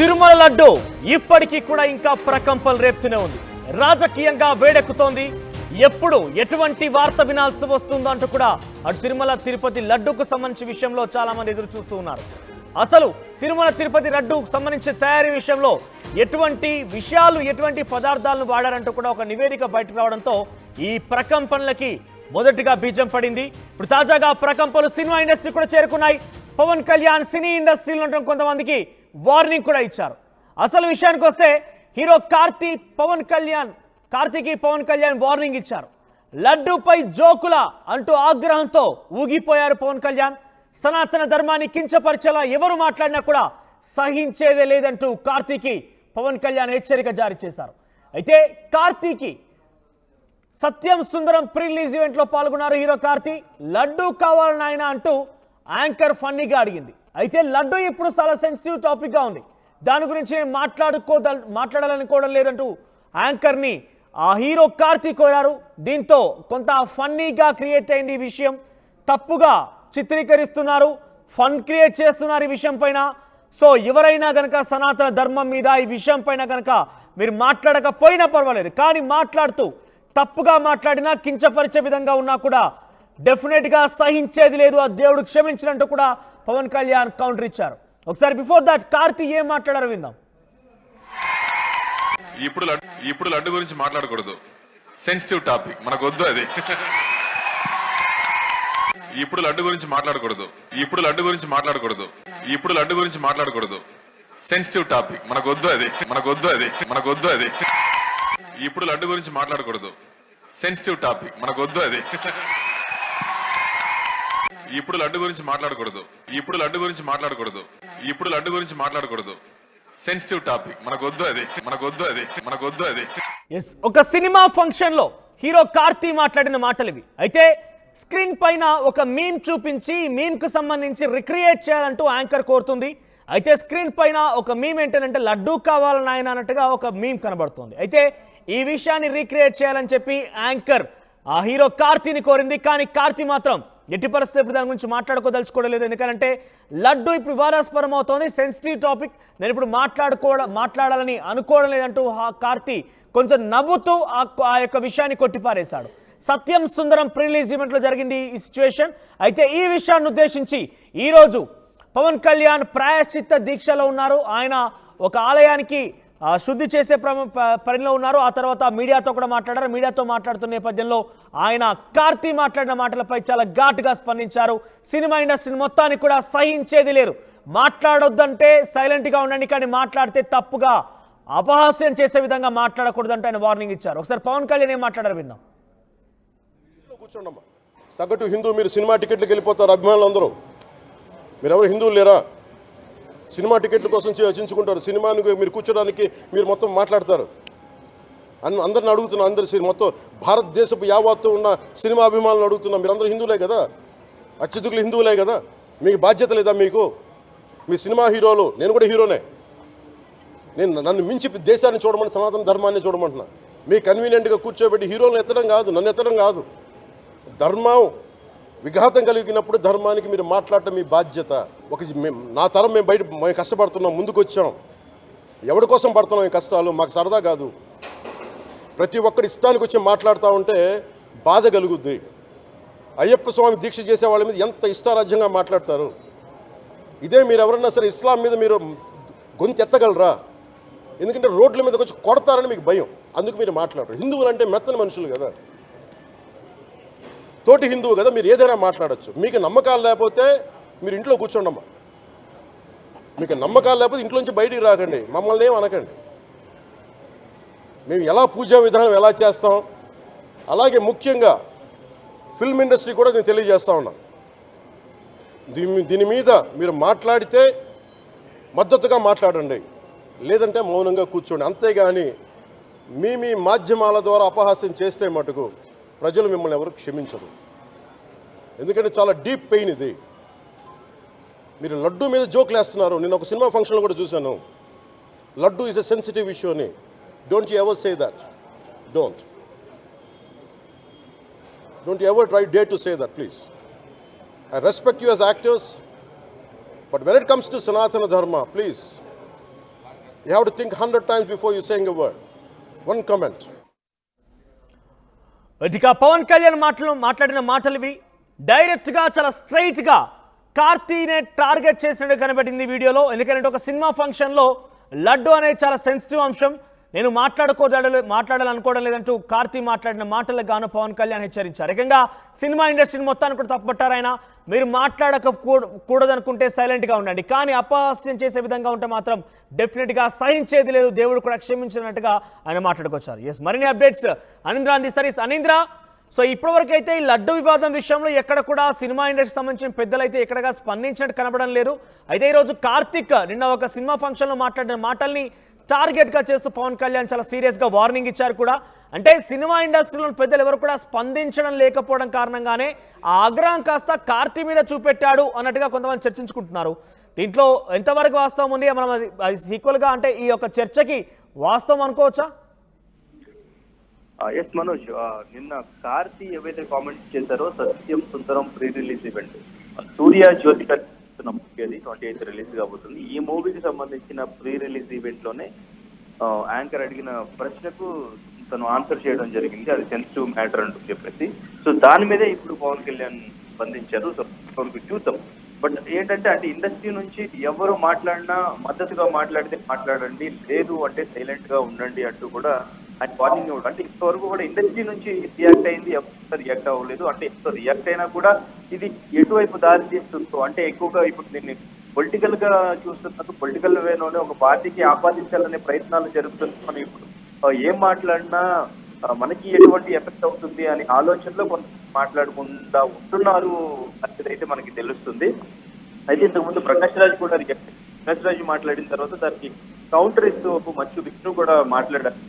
తిరుమల లడ్డు ఇప్పటికీ కూడా ఇంకా ప్రకంపనలు రేపుతూనే ఉంది. రాజకీయంగా వేడెక్కుతోంది. ఎప్పుడు ఎటువంటి వార్త వినాల్సి వస్తుందో అంటూ కూడా అటు తిరుమల తిరుపతి లడ్డుకు సంబంధించిన విషయంలో చాలా మంది ఎదురు చూస్తూ ఉన్నారు. అసలు తిరుమల తిరుపతి లడ్డుకు సంబంధించిన తయారీ విషయంలో ఎటువంటి విషయాలు ఎటువంటి పదార్థాలను వాడారంటూ కూడా ఒక నివేదిక బయటకు రావడంతో ఈ ప్రకంపనలకి మొదటిగా బీజం పడింది. ఇప్పుడు తాజాగా ప్రకంపనలు సినిమా ఇండస్ట్రీ కూడా చేరుకున్నాయి. పవన్ కళ్యాణ్ సినీ ఇండస్ట్రీలో ఉండడం కొంతమందికి వార్నింగ్ కూడా ఇచ్చారు. అసలు విషయానికి వస్తే హీరో కార్తీకి పవన్ కళ్యాణ్ వార్నింగ్ ఇచ్చారు. లడ్డూపై జోకుల అంటూ ఆగ్రహంతో ఊగిపోయారు పవన్ కళ్యాణ్. సనాతన ధర్మాన్ని కించపరిచేలా ఎవరు మాట్లాడినా కూడా సహించేదే లేదంటూ కార్తీకి పవన్ కళ్యాణ్ హెచ్చరిక జారీ చేశారు. అయితే కార్తీకి సత్యం సుందరం ప్రీ రిలీజ్ ఈవెంట్ లో పాల్గొన్నారు హీరో కార్తీ. లడ్డూ కావాలని ఆయన అంటూ యాంకర్ ఫన్నీగా అడిగింది. అయితే లడ్డూ ఇప్పుడు చాలా సెన్సిటివ్ టాపిక్ గా ఉంది. దాని గురించి మాట్లాడాలనుకోవడం లేదంటూ యాంకర్ని ఆ హీరో కార్తీ కోరారు. దీంతో కొంత ఫన్నీగా క్రియేట్ అయింది ఈ విషయం. తప్పుగా చిత్రీకరిస్తున్నారు, ఫన్ క్రియేట్ చేస్తున్నారు ఈ విషయం పైన. సో ఎవరైనా గనక సనాతన ధర్మం మీద ఈ విషయం పైన గనక మీరు మాట్లాడకపోయినా పర్వాలేదు, కానీ మాట్లాడుతూ తప్పుగా మాట్లాడినా కించపరిచే విధంగా ఉన్నా కూడా డెఫినెట్గా సహించేది లేదు, ఆ దేవుడు క్షమించినట్టు కూడా పవన్ కళ్యాణ్ కౌంటర్ ఇచ్చారు. ఒకసారి బిఫోర్ దాట్ కార్తీ ఏం మాట్లాడారో విందాం. ఇప్పుడు లడ్డు గురించి మాట్లాడకూడదు, సెన్సిటివ్ టాపిక్, మనకు వద్దు అది. ఇప్పుడు లడ్డు గురించి మాట్లాడకూడదు, సెన్సిటివ్ టాపిక్, మనకు వద్దు అది. ఇప్పుడు లడ్డు గురించి మాట్లాడకూడదు, సెన్సిటివ్ టాపిక్, మనకు వద్దు అది. ఇప్పుడు లడ్డు గురించి మాట్లాడకూడదు, సెన్సిటివ్ టాపిక్, మనకు వద్దు అది. ఒక సినిమా ఫంక్షన్ లో హీరో కార్తీ మాట్లాడిన మాటలు ఇవి. అయితే స్క్రీన్ పైన ఒక మీమ్ చూపించి మీమ్ కు సంబంధించి రిక్రియేట్ చేయాలంటూ యాంకర్ కోరుతుంది. అయితే స్క్రీన్ పైన ఒక మీమ్ ఏంటంటే లడ్డూ కావాలని ఆయన అన్నట్టుగా ఒక మీమ్ కనబడుతుంది. అయితే ఈ విషయాన్ని రీక్రియేట్ చేయాలని చెప్పి యాంకర్ ఆ హీరో కార్తీని కోరింది. కానీ కార్తీ మాత్రం ఎట్టి పరిస్థితులు ఇప్పుడు దాని గురించి మాట్లాడుకోదలుచుకోవడం లేదు. ఎందుకంటే లడ్డు ఇప్పుడు వివాదాస్పదం అవుతోంది, సెన్సిటివ్ టాపిక్, నేను ఇప్పుడు మాట్లాడాలని అనుకోవడం లేదంటూ కార్తీ కొంచెం నవ్వుతూ ఆ యొక్క విషయాన్ని కొట్టిపారేశాడు. సత్యం సుందరం ప్రీ రిలీజ్ ఈవెంట్లో జరిగింది ఈ సిచ్యువేషన్. అయితే ఈ విషయాన్ని ఉద్దేశించి ఈరోజు పవన్ కళ్యాణ్ ప్రాయశ్చిత్త దీక్షలో ఉన్నారు. ఆయన ఒక ఆలయానికి శుద్ధి చేసే పనిలో ఉన్నారు. ఆ తర్వాత మీడియాతో కూడా మాట్లాడారు. మీడియాతో మాట్లాడుతున్న నేపథ్యంలో ఆయన కార్తీ మాట్లాడిన మాటలపై చాలా ఘాటుగా స్పందించారు. సినిమా ఇండస్ట్రీని మొత్తాన్ని కూడా సహించేది లేదు, మాట్లాడొద్దంటే సైలెంట్గా ఉండండి, కానీ మాట్లాడితే తప్పుగా అపహాస్యం చేసే విధంగా మాట్లాడకూడదంటే ఆయన వార్నింగ్ ఇచ్చారు. ఒకసారి పవన్ కళ్యాణ్ ఏం మాట్లాడారు విందాం. కూర్చోండమ్మా, సగటు హిందూ మీరు సినిమా టికెట్లకు వెళ్ళిపోతారు. అభిమానులు అందరూ మీరు ఎవరు హిందువులు లేరా? సినిమా టికెట్ల కోసం చించుకుంటారు. సినిమానికి మీరు కూర్చోడానికి మీరు మొత్తం మాట్లాడతారు. అందరిని అడుగుతున్నా, మొత్తం భారతదేశపు యావత్తు ఉన్న సినిమా అభిమానులు అడుగుతున్నా, మీరు అందరూ హిందువులే కదా, అత్యధికులు హిందువులే కదా, మీకు బాధ్యత లేదా? మీకు మీ సినిమా హీరోలు, నేను కూడా హీరోనే, నన్ను మించి దేశాన్ని చూడమని, సనాతన ధర్మాన్ని చూడమంటున్నా. మీ కన్వీనియంట్గా కూర్చోబెట్టి హీరోలను ఎత్తడం కాదు, నన్ను ఎత్తడం కాదు. ధర్మం విఘాతం కలిగినప్పుడు ధర్మానికి మీరు మాట్లాడటం మీ బాధ్యత. నా తరం మేము కష్టపడుతున్నాం, ముందుకు వచ్చాం. ఎవరి కోసం పడుతున్నాం ఈ కష్టాలు? మాకు సరదా కాదు. ప్రతి ఒక్కరి ఇష్టానికి వచ్చి మాట్లాడుతూ ఉంటే బాధ కలుగుద్ది. అయ్యప్ప స్వామి దీక్ష చేసే వాళ్ళ మీద ఎంత ఇష్టారాజ్యంగా మాట్లాడతారు. ఇదే మీరు ఎవరన్నా సరే ఇస్లాం మీద మీరు గొంతు ఎత్తగలరా? ఎందుకంటే రోడ్ల మీదకి వచ్చి కొడతారని మీకు భయం, అందుకు మీరు మాట్లాడరు. హిందువులు అంటే మెత్తని మనుషులు కదా, తోటి హిందువు కదా, మీరు ఏదైనా మాట్లాడచ్చు. మీకు నమ్మకాలు లేకపోతే మీరు ఇంట్లో కూర్చోండమ్మా. మీకు నమ్మకాలు లేకపోతే ఇంట్లోంచి బయటికి రాకండి, మమ్మల్ని ఏం అనకండి. మేము ఎలా పూజా విధానం ఎలా చేస్తాం, అలాగే ముఖ్యంగా ఫిల్మ్ ఇండస్ట్రీ కూడా నేను తెలియజేస్తా ఉన్నాను. దీని మీద మీరు మాట్లాడితే మద్దతుగా మాట్లాడండి, లేదంటే మౌనంగా కూర్చోండి. అంతేగాని మీ మాధ్యమాల ద్వారా అపహాస్యం చేస్తే మటుకు ప్రజలు మిమ్మల్ని ఎవరు క్షమించరు. ఎందుకంటే చాలా డీప్ పెయిన్ ఇది. మీరు లడ్డు మీద జోక్లు వేస్తున్నారు. నేను ఒక సినిమా ఫంక్షన్లో కూడా చూశాను. Laddu is a sensitive issue అని. Don't you ever say that. Don't you ever dare to say that, please. I respect you as actors, but when it comes to Sanatana Dharma, please, You have to think 100 times before you saying a word. One comment. ఇక పవన్ కళ్యాణ్ మాట్లాడిన మాటలు ఇవి. డైరెక్ట్గా చాలా స్ట్రైట్గా కార్తీనే target చేసినట్టు కనబడింది వీడియోలో. ఎందుకంటే ఒక సినిమా ఫంక్షన్లో లడ్డు అనేది చాలా సెన్సిటివ్ అంశం, నేను మాట్లాడాలనుకోవడం లేదంటూ కార్తీ మాట్లాడిన మాటలకు గాను పవన్ కళ్యాణ్ హెచ్చరించారు. ఏకంగా సినిమా ఇండస్ట్రీని మొత్తాన్ని కూడా తప్పుపట్టారు ఆయన. మీరు మాట్లాడకూడదనుకుంటే సైలెంట్గా ఉండండి, కానీ అపహాస్యం చేసే విధంగా ఉంటే మాత్రం డెఫినెట్గా సహించేది లేదు, దేవుడు కూడా క్షమించినట్టుగా ఆయన మాట్లాడుకొచ్చారు. ఎస్, మరిన్ని అప్డేట్స్ అనింద్ర అందిస్తారు. అనింద్ర, సో ఇప్పటివరకు అయితే ఈ లడ్డు వివాదం విషయంలో ఎక్కడ కూడా సినిమా ఇండస్ట్రీకి సంబంధించిన పెద్దలు అయితే ఎక్కడగా స్పందించినట్టు కనబడడం లేదు. అయితే ఈరోజు కార్తిక్ నిన్న ఒక సినిమా ఫంక్షన్లో మాట్లాడిన మాటల్ని టార్గెట్గా చేస్తూ పవన్ కళ్యాణ్ చాలా సీరియస్గా వార్నింగ్ ఇచ్చారు కూడా. అంటే సినిమా ఇండస్ట్రీలోని పెద్దలు ఎవరు కూడా స్పందించడం లేకపోవడం కారణంగానే ఆ ఆగ్రహం కాస్త కార్తీ మీద చూపెట్టాడు అన్నట్టుగా కొంతమంది చర్చించుకుంటున్నారు. దీంట్లో ఎంతవరకు వాస్తవం ఉంది, మనం అది సీక్వల్గా అంటే ఈ యొక్క చర్చకి వాస్తవం అనుకోవచ్చా? ఎస్ మనోజ్, నిన్న కార్తీ ఏవైతే కామెంట్స్ చేశారో సత్యం సుందరం ప్రీ రిలీజ్ ఈవెంట్ సూర్య జ్యోతిక మూవీ 28 రిలీజ్ కాబోతుంది. ఈ మూవీకి సంబంధించిన ప్రీ రిలీజ్ ఈవెంట్ లోనే యాంకర్ అడిగిన ప్రశ్నకు తను ఆన్సర్ చేయడం జరిగింది. అది సెన్సిటివ్ మ్యాటర్ అంటూ చెప్పేసి, సో దాని మీదే ఇప్పుడు పవన్ కళ్యాణ్ స్పందించారు. సో చూద్దాం. బట్ ఏంటంటే అంటే ఇండస్ట్రీ నుంచి ఎవరు మాట్లాడినా మద్దతుగా మాట్లాడితే మాట్లాడండి, లేదు అంటే సైలెంట్ గా ఉండండి అంటూ కూడా ఆయన వార్నింగ్ ఇవ్వడం. అంటే ఇంతవరకు కూడా ఇండస్ట్రీ నుంచి రియాక్ట్ అయింది, ఎవరు రియాక్ట్ అవ్వలేదు. అంటే ఎంత రియాక్ట్ అయినా కూడా ఇది ఎటువైపు దారి తీస్తుందో, అంటే ఎక్కువగా ఇప్పుడు దీన్ని పొలిటికల్ గా చూస్తున్నట్టు పొలిటికల్ వేలోనే ఒక పార్టీకి ఆపాదించాలనే ప్రయత్నాలు జరుగుతున్నాయి. మనం ఇప్పుడు ఏం మాట్లాడినా మనకి ఎటువంటి ఎఫెక్ట్ అవుతుంది అనే ఆలోచనలో కొంత మాట్లాడకుండా ఉంటున్నారు అనేది మనకి తెలుస్తుంది. అయితే ఇంతకుముందు ప్రకాష్ రాజ్ కూడా ప్రకాష్ రాజ్ మాట్లాడిన తర్వాత దానికి కౌంటర్ ఇస్తూ మంచు విష్ణు కూడా మాట్లాడారు.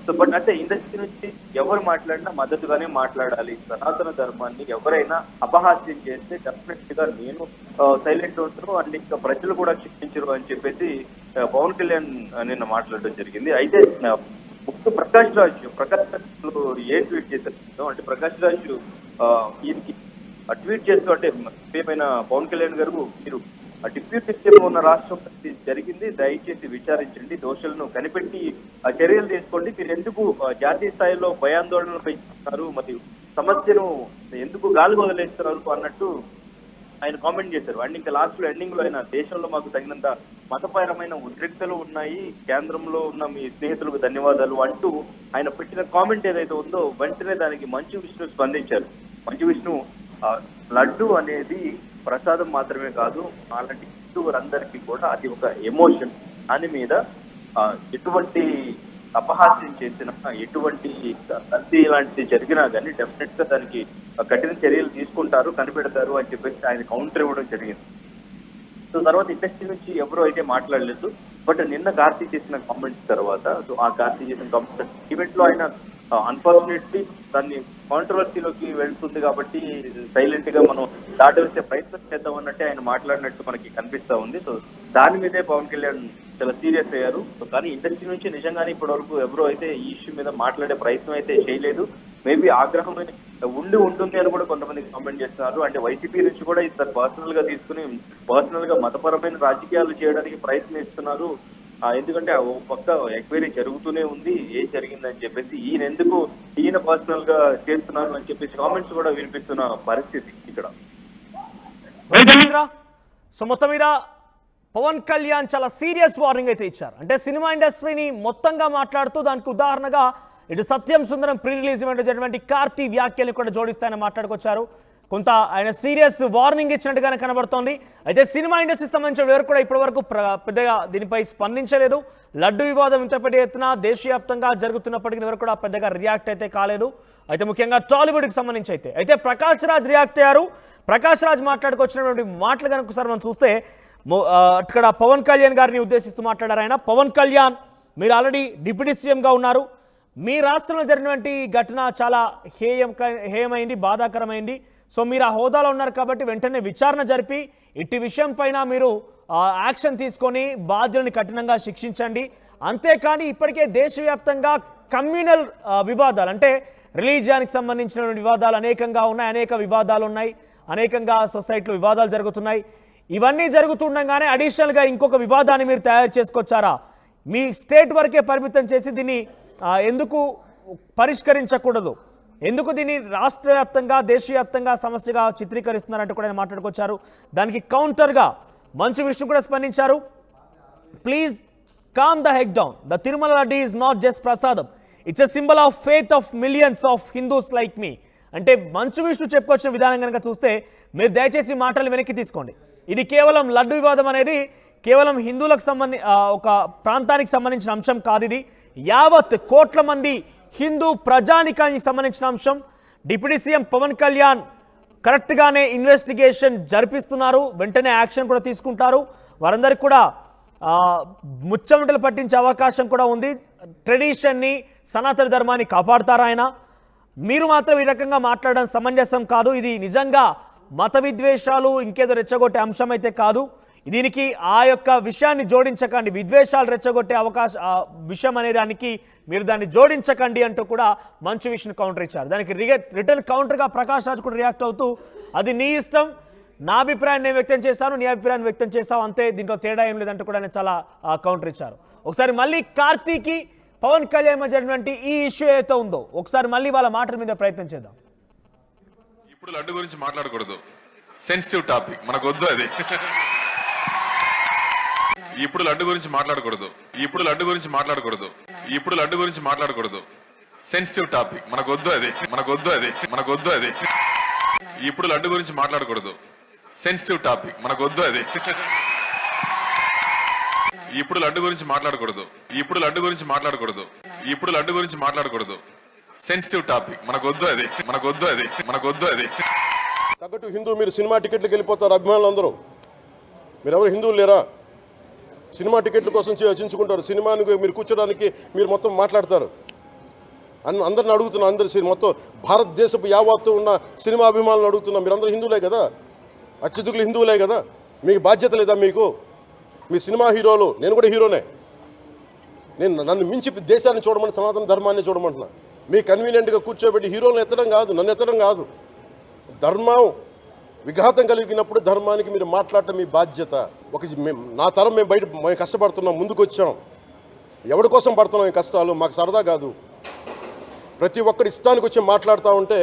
సో బట్ అంటే ఇండస్ట్రీ నుంచి ఎవరు మాట్లాడినా మద్దతుగానే మాట్లాడాలి. సనాతన ధర్మాన్ని ఎవరైనా అపహాస్యం చేస్తే డెఫినెట్ గా నేను సైలెంట్ ఉంటాను, అండ్ ఇంకా ప్రజలు కూడా క్షమించరు అని చెప్పేసి పవన్ కళ్యాణ్ నిన్న మాట్లాడడం జరిగింది. అయితే ప్రకాష్ రాజ్ ఏం ట్వీట్ చేశారు అంటే, ప్రకాష్ రాజ్ ఈయనకి ట్వీట్ చేస్తూ అంటే ఏమైనా పవన్ కళ్యాణ్ గారు, మీరు డిప్యూటీ సీఎం ఉన్న రాష్ట్రం జరిగింది, దయచేసి విచారించండి, దోషులను కనిపెట్టి చర్యలు తీసుకోండి, మీరు ఎందుకు జాతీయ స్థాయిలో భయాందోళనలు పెంచుతున్నారు, మరియు సమస్యను ఎందుకు గాలి వదిలేస్తున్నారు అన్నట్టు ఆయన కామెంట్ చేశారు. అండ్ ఇంకా లాస్ట్ లో ఎండింగ్ లో ఆయన, దేశంలో మాకు తగినంత మతపరమైన ఉద్రిక్తలు ఉన్నాయి, కేంద్రంలో ఉన్న మీ స్నేహితులకు ధన్యవాదాలు అంటూ ఆయన పెట్టిన కామెంట్ ఏదైతే ఉందో వెంటనే దానికి మంచు విష్ణు స్పందించారు. మంచు విష్ణు, లడ్డు అనేది ప్రసాదం మాత్రమే కాదు, అలాంటి హిందువులందరికీ కూడా అది ఒక ఎమోషన్. దాని మీద ఎటువంటి అపహాస్యం చేసినా, ఎటువంటి ఇలాంటిది జరిగినా కానీ డెఫినెట్ గా దానికి కఠిన చర్యలు తీసుకుంటారు, కనిపెడతారు అని చెప్పేసి ఆయన కౌంటర్ ఇవ్వడం జరిగింది. సో తర్వాత ఇండస్ట్రీ నుంచి ఎవరు అయితే మాట్లాడలేదు. బట్ నిన్న కార్తీ చేసిన కామెంట్స్ తర్వాత, సో ఆ కార్తీ చేసిన కామెంట్స్ ఈవెంట్ లో ఆయన అన్ఫార్చునేట్లీ దాన్ని కాంట్రవర్సీలోకి వెళ్తుంది కాబట్టి సైలెంట్ గా మనం దాటవేసే ప్రయత్నం చేద్దాం అన్నట్టే ఆయన మాట్లాడినట్టు మనకి కనిపిస్తా ఉంది. సో దాని మీదే పవన్ కళ్యాణ్ చాలా సీరియస్ అయ్యారు. సో కానీ ఇండస్ట్రీ నుంచి నిజంగానే ఇప్పటి వరకు ఎవరో అయితే ఈ ఇష్యూ మీద మాట్లాడే ప్రయత్నం అయితే చేయలేదు. మేబీ ఆగ్రహం ఉంటుంది అని కూడా కొంతమంది కామెంట్ చేస్తున్నారు. అంటే వైసీపీ నుంచి కూడా ఇద్దరు పర్సనల్ గా తీసుకుని పర్సనల్ గా మతపరమైన రాజకీయాలు చేయడానికి ప్రయత్నిస్తున్నారు. ఎందుకంటే ఓ పక్క ఎంక్వైరీ జరుగుతూనే ఉంది, ఏం జరిగిందని చెప్పేసి, ఈయన పర్సనల్ గా చేస్తున్నారు అని చెప్పేసి కామెంట్స్ కూడా వినిపిస్తున్న పరిస్థితి ఇక్కడ. సో మొత్తం మీద పవన్ కళ్యాణ్ చాలా సీరియస్ వార్నింగ్ అయితే ఇచ్చారు. అంటే సినిమా ఇండస్ట్రీని మొత్తంగా మాట్లాడుతూ దానికి ఉదాహరణగా ఇటు సత్యం సుందరం ప్రీ రిలీజ్ ఈవెంట్ జరిగినటువంటి కార్తీ వ్యాఖ్యలు కూడా జోడిస్తాయని మాట్లాడుకొచ్చారు. కొంత ఆయన సీరియస్ వార్నింగ్ ఇచ్చినట్టుగానే కనబడుతోంది. అయితే సినిమా ఇండస్ట్రీకి సంబంధించిన ఎవరు కూడా ఇప్పటివరకు పెద్దగా దీనిపై స్పందించలేదు. లడ్డు వివాదం ఇంత పెద్ద ఎత్తున దేశవ్యాప్తంగా జరుగుతున్నప్పటికీ ఎవరు కూడా పెద్దగా రియాక్ట్ అయితే కాలేదు. అయితే ముఖ్యంగా టాలీవుడ్కి సంబంధించి అయితే ప్రకాష్ రాజ్ రియాక్ట్ అయ్యారు. ప్రకాష్ రాజ్ మాట్లాడుకొచ్చినటువంటి మాటలు కనుక ఒకసారి మనం చూస్తే, అక్కడ పవన్ కళ్యాణ్ గారిని ఉద్దేశిస్తూ మాట్లాడారు ఆయన. పవన్ కళ్యాణ్, మీరు ఆల్రెడీ డిప్యూటీ సీఎంగా ఉన్నారు, మీ రాష్ట్రంలో జరిగినటువంటి ఘటన చాలా హేయమైంది, బాధాకరమైంది. సో మీరు ఆ హోదాలో ఉన్నారు కాబట్టి వెంటనే విచారణ జరిపి ఇట్టి విషయం పైన మీరు యాక్షన్ తీసుకొని బాధ్యులను కఠినంగా శిక్షించండి. అంతేకాని ఇప్పటికే దేశవ్యాప్తంగా కమ్యూనల్ వివాదాలు, అంటే రిలీజియానికి సంబంధించిన వివాదాలు అనేకంగా ఉన్నాయి, అనేక వివాదాలు ఉన్నాయి, అనేకంగా సొసైటీలో వివాదాలు జరుగుతున్నాయి. ఇవన్నీ జరుగుతుండగానే అడిషనల్గా ఇంకొక వివాదాన్ని మీరు తయారు చేసుకొచ్చారా? మీ స్టేట్ వరకే పరిమితం చేసి దీన్ని ఎందుకు పరిష్కరించకూడదు, ఎందుకు దీన్ని రాష్ట్ర వ్యాప్తంగా దేశవ్యాప్తంగా సమస్యగా చిత్రీకరిస్తున్నారంటూ కూడా ఆయన మాట్లాడుకొచ్చారు. దానికి కౌంటర్గా మంచు విష్ణు కూడా స్పందించారు. Please calm the heck down. The Tirumala laddu is not just prasadam, it's a symbol of faith of millions of Hindus like me. అంటే మంచు విష్ణు చెప్పుకొచ్చిన విధానం కనుక చూస్తే మీరు దయచేసి మాటలు వెనక్కి తీసుకోండి. ఇది కేవలం లడ్డు వివాదం అనేది కేవలం హిందువులకు ఒక ప్రాంతానికి సంబంధించిన అంశం కాదు. ఇది యావత్ కోట్ల మంది హిందూ ప్రజానికానికి సంబంధించిన అంశం. డిప్యూటీ సీఎం పవన్ కళ్యాణ్ కరెక్ట్గానే ఇన్వెస్టిగేషన్ జరిపిస్తున్నారు, వెంటనే యాక్షన్ కూడా తీసుకుంటారు. వారందరికీ కూడా ముచ్చమటలు పట్టించే అవకాశం కూడా ఉంది. ట్రెడిషన్ని, సనాతన ధర్మాన్ని కాపాడుతారు ఆయన. మీరు మాత్రం ఈ రకంగా మాట్లాడడం సమంజసం కాదు. ఇది నిజంగా మత విద్వేషాలు ఇంకేదో రెచ్చగొట్టే అంశం అయితే కాదు. దీనికి ఆ యొక్క విషయాన్ని జోడించకండి, విద్వేషాలు రెచ్చగొట్టే విషయం అనే దానికి మీరు దాన్ని జోడించకండి అంటూ కూడా మంచు విష్ణు కౌంటర్ ఇచ్చారు. దానికి రిటర్న్ కౌంటర్గా ప్రకాష్ రాజ్ కూడా రియాక్ట్ అవుతూ అది నీ ఇష్టం, నా అభిప్రాయాన్ని నేను వ్యక్తం చేశాను, నీ అభిప్రాయాన్ని వ్యక్తం చేశావు, అంతే, దీంట్లో తేడా ఏం లేదంటూ కూడా ఆయన చాలా కౌంటర్ ఇచ్చారు. ఒకసారి మళ్ళీ కార్తీకి పవన్ కళ్యాణ్ మధ్యటువంటి ఈ ఇష్యూ ఏదైతే ఉందో ఒకసారి మళ్ళీ వాళ్ళ మాటల మీద ప్రయత్నం చేద్దాం. ఇప్పుడు లడ్డు గురించి మాట్లాడకూడదు, సెన్సిటివ్ టాపిక్, మనకు వద్దు అది. ఇప్పుడు లడ్డు గురించి మాట్లాడకూడదు, ఇప్పుడు లడ్డు గురించి మాట్లాడకూడదు, ఇప్పుడు లడ్డు గురించి మాట్లాడకూడదు, సెన్సిటివ్ టాపిక్, మనకు వద్దు అది, మనకు వద్దు అది, మనకు వద్దు అది. ఇప్పుడు లడ్డు గురించి మాట్లాడకూడదు, సెన్సిటివ్ టాపిక్, మనకు వద్దు అది. ఇప్పుడు లడ్డు గురించి మాట్లాడకూడదు, ఇప్పుడు లడ్డు గురించి మాట్లాడకూడదు, ఇప్పుడు లడ్డు గురించి మాట్లాడకూడదు, సెన్సిటివ్ టాపిక్, మనకు వద్దు అది, మనకు వద్దు అది, మనకు వద్దు అది. సగటు హిందూ మీరు సినిమా టికెట్లకు వెళ్ళిపోతారు అభిమానులు అందరూ. మీరు ఎవరు హిందువులు లేరా? సినిమా టికెట్ల కోసం చించుకుంటారు. సినిమాని మీరు కూర్చోడానికి మీరు మొత్తం మాట్లాడతారు. అందరిని అడుగుతున్నా, అందరు మొత్తం భారతదేశపు యావత్తు ఉన్న సినిమా అభిమానులు అడుగుతున్నా, మీరు అందరూ హిందువులే కదా, అత్యధికులు హిందువులే కదా, మీకు బాధ్యత లేదా? మీకు మీ సినిమా హీరోలు, నేను కూడా హీరోనే, నన్ను మించి దేశాన్ని చూడమని, సనాతన ధర్మాన్ని చూడమంటున్నా. మీ కన్వీనియంట్గా కూర్చోబెట్టి హీరోలను ఎత్తడం కాదు, నన్ను ఎత్తడం కాదు. ధర్మం విఘాతం కలిగినప్పుడు ధర్మానికి మీరు మాట్లాడటం మీ బాధ్యత. నా తరం మేము కష్టపడుతున్నాం, ముందుకు వచ్చాం. ఎవరి కోసం పడుతున్నాం ఈ కష్టాలు? మాకు సరదా కాదు. ప్రతి ఒక్కరి ఇష్టానికి వచ్చి మాట్లాడుతూ ఉంటే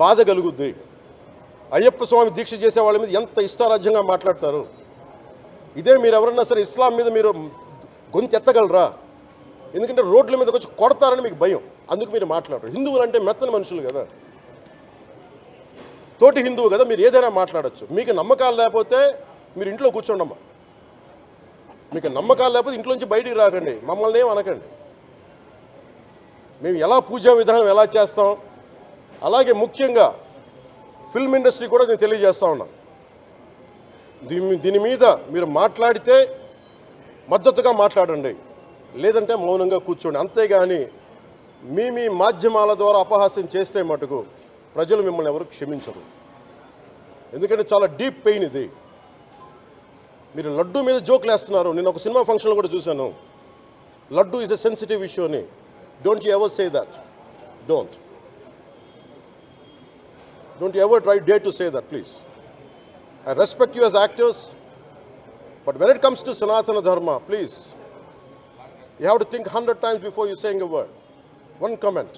బాధ కలుగుద్ది. అయ్యప్ప స్వామి దీక్ష చేసే వాళ్ళ మీద ఎంత ఇష్టారాజ్యంగా మాట్లాడతారు. ఇదే మీరు ఎవరన్నా సరే ఇస్లాం మీద మీరు గొంతు ఎత్తగలరా? ఎందుకంటే రోడ్ల మీదకి వచ్చి కొడతారని మీకు భయం, అందుకు మీరు మాట్లాడరు. హిందువులు అంటే మెత్తని మనుషులు కదా, తోటి హిందువు కదా, మీరు ఏదైనా మాట్లాడచ్చు. మీకు నమ్మకాలు లేకపోతే మీరు ఇంట్లో కూర్చోండమ్మా. మీకు నమ్మకాలు లేకపోతే ఇంట్లోంచి బయటికి రాకండి, మమ్మల్ని ఏం అనకండి. మేము ఎలా పూజా విధానం ఎలా చేస్తాం, అలాగే ముఖ్యంగా ఫిల్మ్ ఇండస్ట్రీ కూడా నేను తెలియజేస్తా ఉన్నా. దీని మీద మీరు మాట్లాడితే మద్దతుగా మాట్లాడండి, లేదంటే మౌనంగా కూర్చోండి. అంతేగాని మీ మాధ్యమాల ద్వారా అపహాస్యం చేస్తే మటుకు ప్రజలు మిమ్మల్ని ఎవరు క్షమించరు. ఎందుకంటే చాలా డీప్ పెయిన్ ఇది. మీరు లడ్డు మీద జోకులు వేస్తున్నారు. నేను ఒక సినిమా ఫంక్షన్లో కూడా చూశాను, laddu is a sensitive issue అని. Don't you ever say that. Don't you ever dare to say that, please. I respect you as actors, but when it comes to Sanatana Dharma, please, you have to think 100 times before you saying a word. One comment.